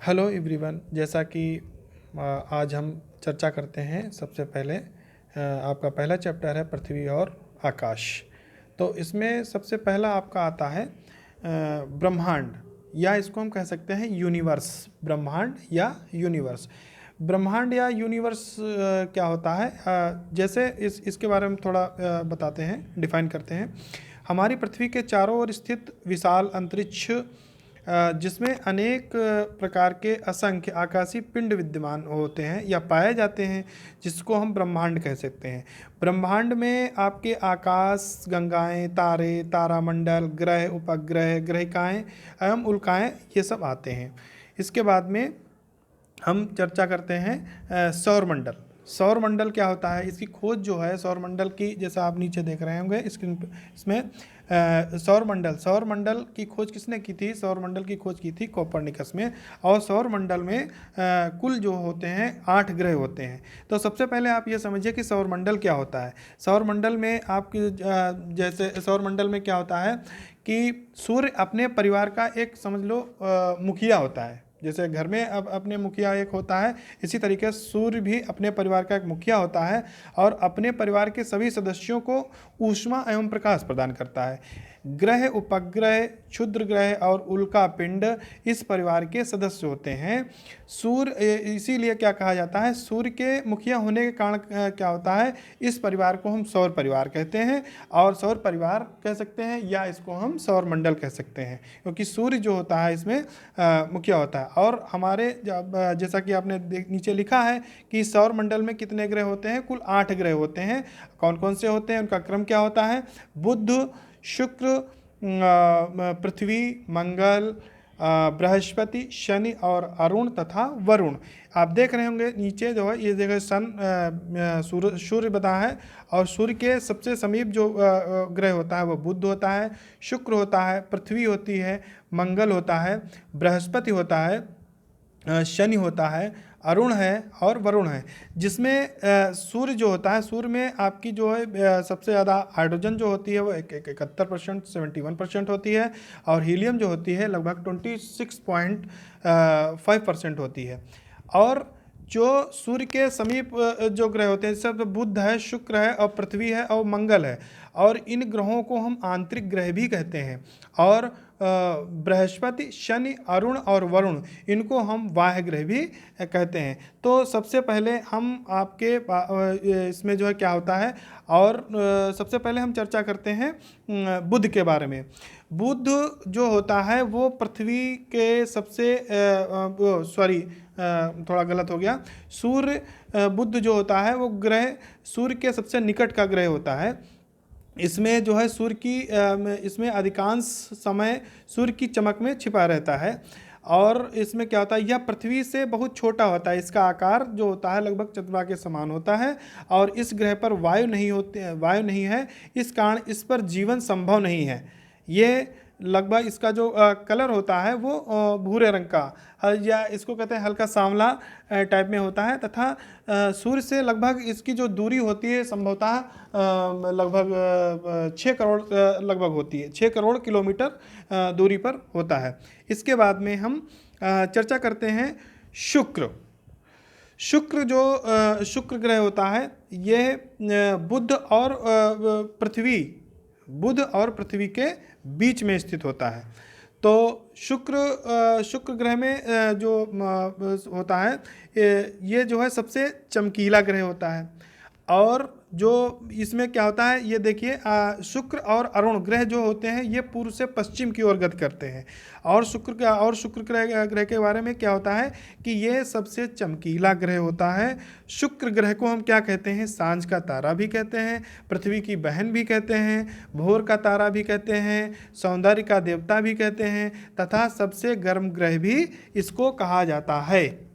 Hello everyone, जैसा कि आज हम चर्चा करते हैं। सबसे पहले आपका पहला चैप्टर है पृथ्वी और आकाश। तो इसमें सबसे पहला आपका आता है ब्रह्मांड, या इसको हम कह सकते हैं यूनिवर्स। ब्रह्मांड या यूनिवर्स। ब्रह्मांड या यूनिवर्स क्या होता है, जैसे इसके बारे में थोड़ा बताते हैं, डिफाइन करते हैं। हमारी पृथ्वी के चारों ओर स्थित विशाल अंतरिक्ष जिसमें अनेक प्रकार के असंख्य आकाशीय पिंड विद्यमान होते हैं या पाए जाते हैं, जिसको हम ब्रह्मांड कह सकते हैं। ब्रह्मांड में आपके आकाश गंगाएं, तारे, तारामंडल, ग्रह, उपग्रह, ग्रहिकाएं एवं उल्काएं, ये सब आते हैं। इसके बाद में हम चर्चा करते हैं सौरमंडल। सौरमंडल क्या होता है, इसकी खोज जो है सौरमंडल की, जैसा आप नीचे देख रहे होंगे स्क्रीन पे, इसमें सौरमंडल की खोज किसने की थी? सौरमंडल की खोज की थी कोपरनिकस में। और सौरमंडल में कुल जो होते हैं 8 ग्रह होते हैं। तो सबसे पहले आप ये समझिए कि सौरमंडल क्या होता है। सौरमंडल में आपकी जैसे सौरमंडल में क्या होता है कि सूर्य अपने परिवार का एक समझ लो मुखिया होता है। जैसे घर में अब अपने मुखिया एक होता है, इसी तरीके सूर्य भी अपने परिवार का एक मुखिया होता है और अपने परिवार के सभी सदस्यों को ऊष्मा एवं प्रकाश प्रदान करता है। ग्रह, उपग्रह, क्षुद्र ग्रह और उल्का पिंड इस परिवार के सदस्य होते हैं। सूर्य इसीलिए क्या कहा जाता है, सूर्य के मुखिया होने के कारण क्या होता है, इस परिवार को हम सौर परिवार कहते हैं और सौर परिवार कह सकते हैं, या इसको हम सौर मंडल कह सकते हैं, क्योंकि सूर्य जो होता है इसमें मुखिया होता है। और हमारे जैसा कि आपने नीचे लिखा है कि सौर मंडल में कितने ग्रह होते हैं? कुल 8 ग्रह होते हैं। कौन कौन से होते हैं, उनका क्रम क्या होता है? बुध, शुक्र, पृथ्वी, मंगल, बृहस्पति, शनि और अरुण तथा वरुण। आप देख रहे होंगे नीचे जो है ये जगह सूर्य बता है, और सूर्य के सबसे समीप जो ग्रह होता है वो बुध होता है, शुक्र होता है, पृथ्वी होती है, मंगल होता है, बृहस्पति होता है, शनि होता है, अरुण है और वरुण है। जिसमें सूर्य जो होता है, सूर्य में आपकी जो है सबसे ज़्यादा हाइड्रोजन जो होती है वो 71%, 71% होती है, और हीलियम जो होती है लगभग 26.5% होती है। और जो सूर्य के समीप जो ग्रह होते हैं, जैसे बुध है, शुक्र है और पृथ्वी है और मंगल है, और इन ग्रहों को हम आंतरिक ग्रह भी कहते हैं। और बृहस्पति, शनि, अरुण और वरुण, इनको हम बाह्य ग्रह भी कहते हैं। तो सबसे पहले हम आपके इसमें जो है क्या होता है, और सबसे पहले हम चर्चा करते हैं बुध के बारे में। बुध जो होता है वो पृथ्वी के सबसे थोड़ा गलत हो गया। सूर्य बुध जो होता है वो ग्रह सूर्य के सबसे निकट का ग्रह होता है। इसमें जो है सूर्य की इसमें अधिकांश समय सूर्य की चमक में छिपा रहता है। और इसमें क्या होता है, यह पृथ्वी से बहुत छोटा होता है। इसका आकार जो होता है लगभग चंद्रमा के समान होता है, और इस ग्रह पर वायु नहीं है, इस कारण इस पर जीवन संभव नहीं है। ये लगभग इसका जो कलर होता है वो भूरे रंग का, या इसको कहते हैं हल्का सांवला टाइप में होता है, तथा सूर्य से लगभग इसकी जो दूरी होती है संभवतः लगभग 6 करोड़ लगभग होती है, 6 करोड़ किलोमीटर दूरी पर होता है। इसके बाद में हम चर्चा करते हैं शुक्र। शुक्र ग्रह होता है, यह बुध और पृथ्वी के बीच में स्थित होता है। तो शुक्र ग्रह में जो होता है, ये जो है सबसे चमकीला ग्रह होता है। और जो इसमें क्या होता है, ये देखिए शुक्र और अरुण ग्रह जो होते हैं ये पूर्व से पश्चिम की ओर गति करते हैं। और शुक्र ग्रह के बारे में क्या होता है कि ये सबसे चमकीला ग्रह होता है। शुक्र ग्रह को हम क्या कहते हैं? सांझ का तारा भी कहते हैं, पृथ्वी की बहन भी कहते हैं, भोर का तारा भी कहते हैं, सौंदर्य का देवता भी कहते हैं, तथा सबसे गर्म ग्रह भी इसको कहा जाता है।